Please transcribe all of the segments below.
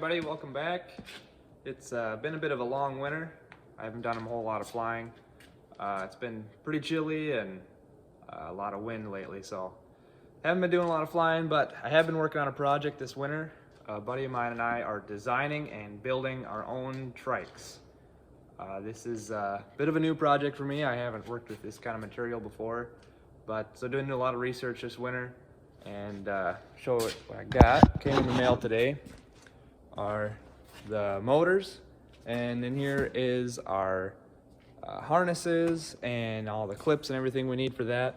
everybody, welcome back. It's been a bit of a long winter. I haven't done a whole lot of flying. It's been pretty chilly and a lot of wind lately, so haven't been doing a lot of flying, but I have been working on a project this winter. A buddy of mine and I are designing and building our own trikes. This is a bit of a new project for me. I haven't worked with this kind of material before, but so doing a lot of research this winter and show what I got. Came in the mail today are the motors, and in here is our harnesses and all the clips and everything we need for that.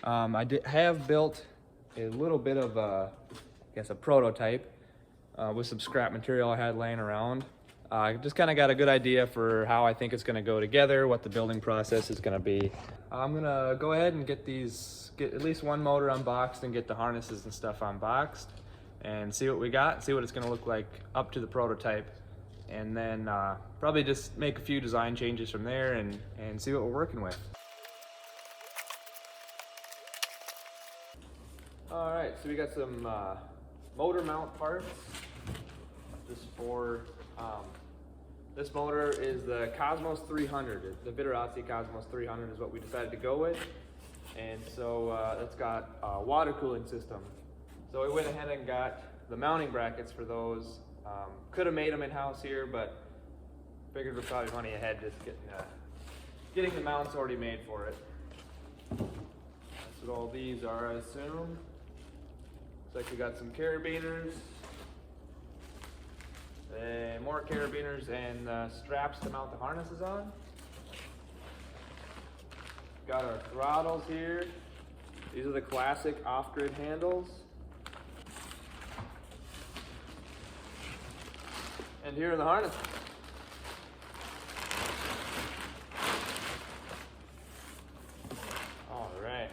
I have built a little bit of a prototype with some scrap material I had laying around. I just kind of got a good idea for how I think it's going to go together, what the building process is going to be. I'm going to go ahead and get at least one motor unboxed and get the harnesses and stuff unboxed and see what we got, see what it's going to look like up to the prototype, and then probably just make a few design changes from there and see what we're working with. All right, so we got some motor mount parts just for this motor is the Cosmos 300. The Vittorazzi Cosmos 300 is what we decided to go with. And so it's got a water cooling system. So we went ahead and got the mounting brackets for those. Could have made them in-house here, but figured we're probably money ahead just getting the mounts already made for it. That's what all these are, I assume. Looks like we got some carabiners. More carabiners and straps to mount the harnesses on. Got our throttles here. These are the classic off-grid handles. And here are the harnesses. All right.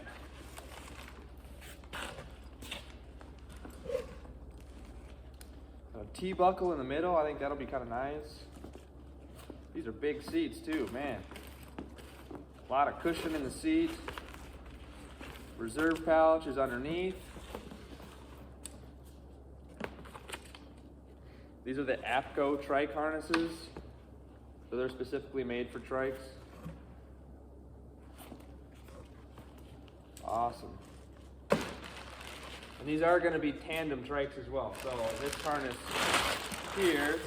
A T-buckle in the middle, I think that'll be kind of nice. These are big seats too, man. A lot of cushion in the seat. Reserve pouch is underneath. These are the APCO trike harnesses. So they're specifically made for trikes. Awesome. And these are going to be tandem trikes as well. So this harness here,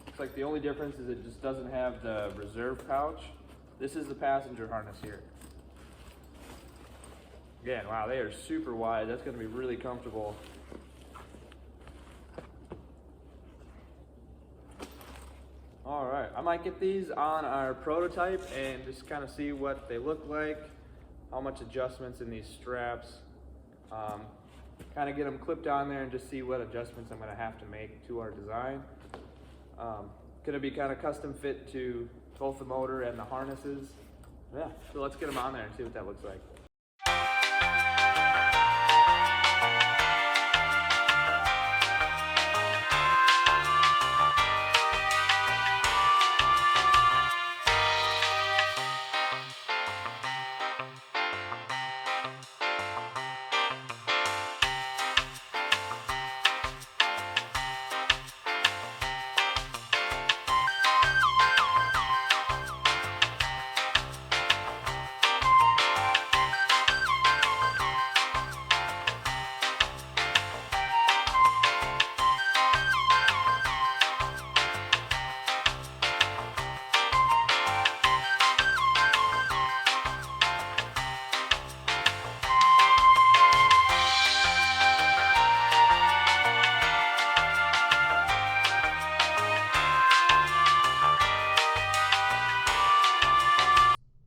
looks like the only difference is it just doesn't have the reserve pouch. This is the passenger harness here. Again, wow, they are super wide. That's going to be really comfortable. All right, I might get these on our prototype and just kind of see what they look like, how much adjustments in these straps. Kind of get them clipped on there and just see what adjustments I'm going to have to make to our design. Going to be kind of custom fit to both the motor and the harnesses. Yeah, so let's get them on there and see what that looks like.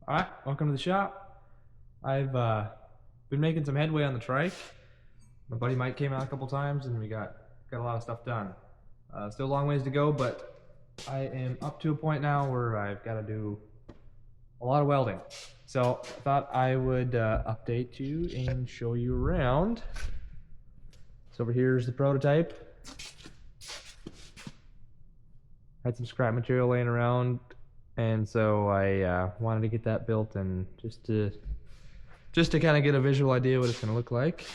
Alright, welcome to the shop. I've been making some headway on the trike. My buddy Mike came out a couple times and we got a lot of stuff done. Still a long ways to go, but I am up to a point now where I've got to do a lot of welding. So I thought I would update you and show you around. So over here is the prototype. Had some scrap material laying around, and so I wanted to get that built and just to kind of get a visual idea what it's going to look like.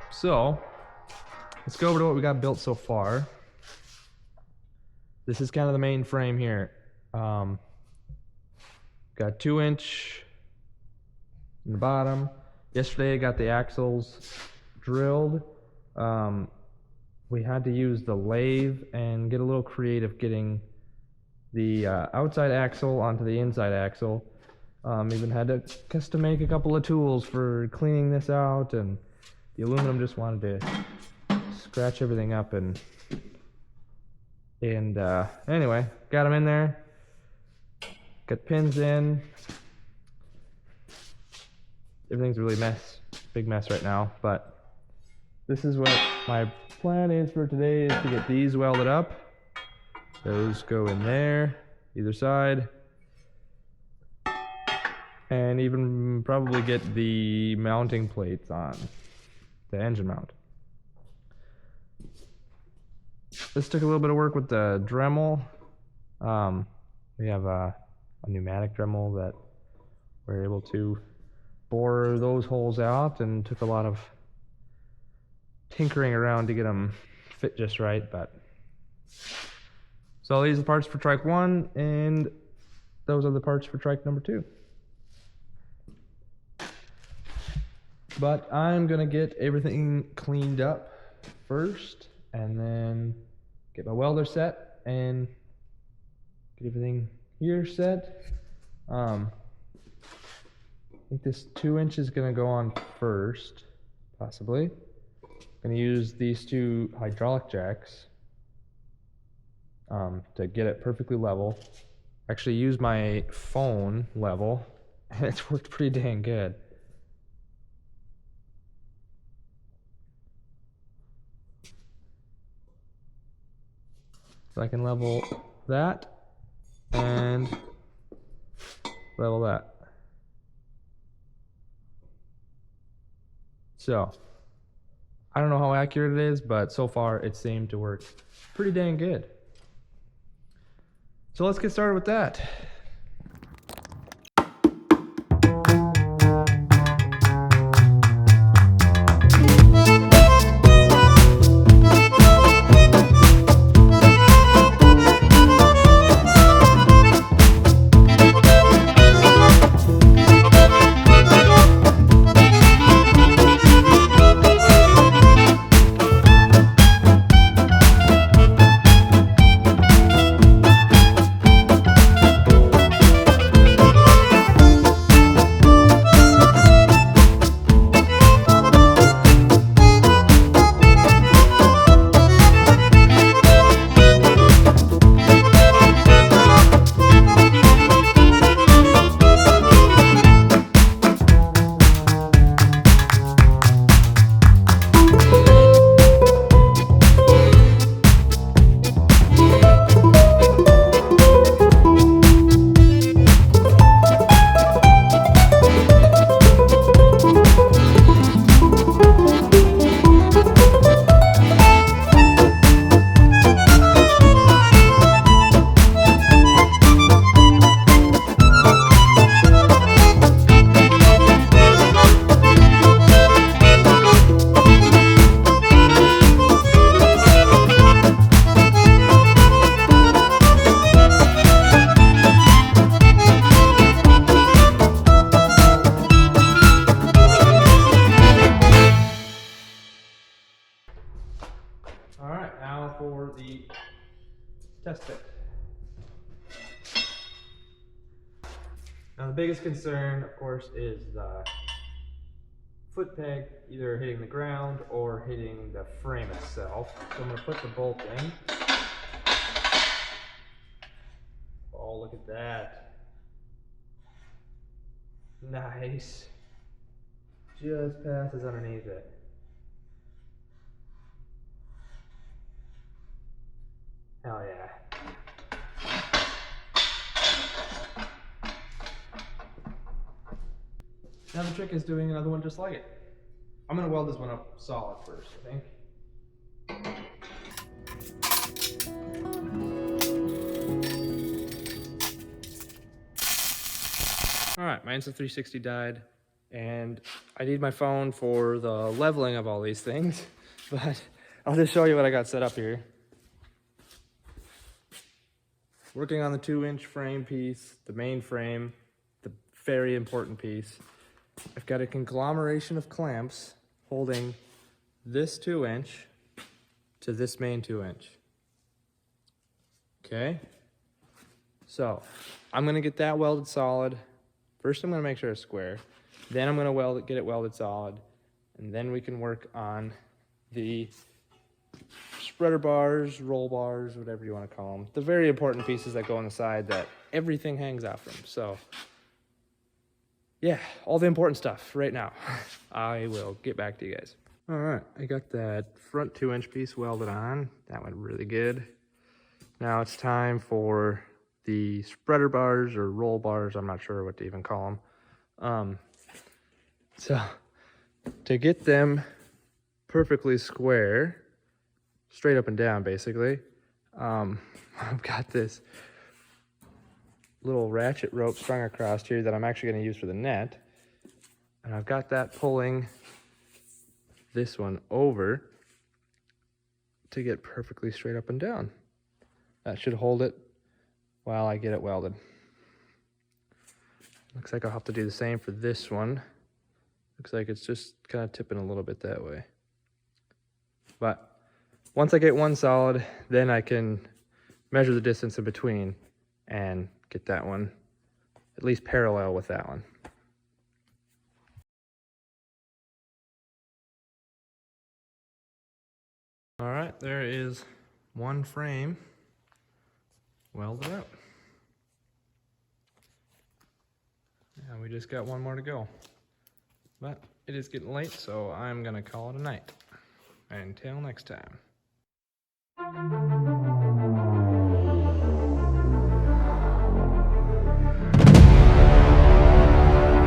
So let's go over to what we got built so far. This is kind of the main frame here. Got 2-inch in the bottom. Yesterday I got the axles drilled. We had to use the lathe and get a little creative getting the outside axle onto the inside axle. Even had to custom make a couple of tools for cleaning this out, and the aluminum just wanted to scratch everything up, and anyway, got them in there, got pins in. Everything's really big mess right now, but this is what my plan is for today, is to get these welded up. Those go in there, either side, and even probably get the mounting plates on the engine mount. This took a little bit of work with the Dremel. We have a pneumatic Dremel that we're able to bore those holes out, and took a lot of tinkering around to get them fit just right. But so these are the parts for Trike 1, and those are the parts for Trike number 2. But I'm gonna get everything cleaned up first, and then get my welder set and get everything here set. I think this 2-inch is gonna go on first, possibly. I'm gonna use these 2 hydraulic jacks to get it perfectly level. Actually use my phone level, and it's worked pretty dang good. So I can level that and level that. So I don't know how accurate it is, but so far it seemed to work pretty dang good. So let's get started with that. Alright, now for the test fit. Now the biggest concern, of course, is the foot peg either hitting the ground or hitting the frame itself. So I'm going to put the bolt in. Oh, look at that. Nice. Just passes underneath it. Hell yeah. Now the trick is doing another one just like it. I'm going to weld this one up solid first, I think. Alright, my Insta360 died, and I need my phone for the leveling of all these things, but I'll just show you what I got set up here. Working on the 2-inch frame piece, the main frame, the very important piece. I've got a conglomeration of clamps holding this 2-inch to this main 2-inch. Okay? So, I'm gonna get that welded solid. First I'm gonna make sure it's square. Then I'm gonna get it welded solid. And then we can work on the spreader bars, roll bars, whatever you want to call them. The very important pieces that go on the side that everything hangs out from. So, yeah, all the important stuff right now. I will get back to you guys. All right, I got that front 2-inch piece welded on. That went really good. Now it's time for the spreader bars or roll bars. I'm not sure what to even call them. So to get them perfectly square, straight up and down basically, I've got this little ratchet rope strung across here that I'm actually going to use for the net, and I've got that pulling this one over to get perfectly straight up and down. That should hold it while I get it welded. Looks like I'll have to do the same for this one. Looks like it's just kind of tipping a little bit that way. But once I get one solid, then I can measure the distance in between and get that one at least parallel with that one. All right, there is one frame welded up. And we just got one more to go. But it is getting late, so I'm gonna call it a night. Until next time.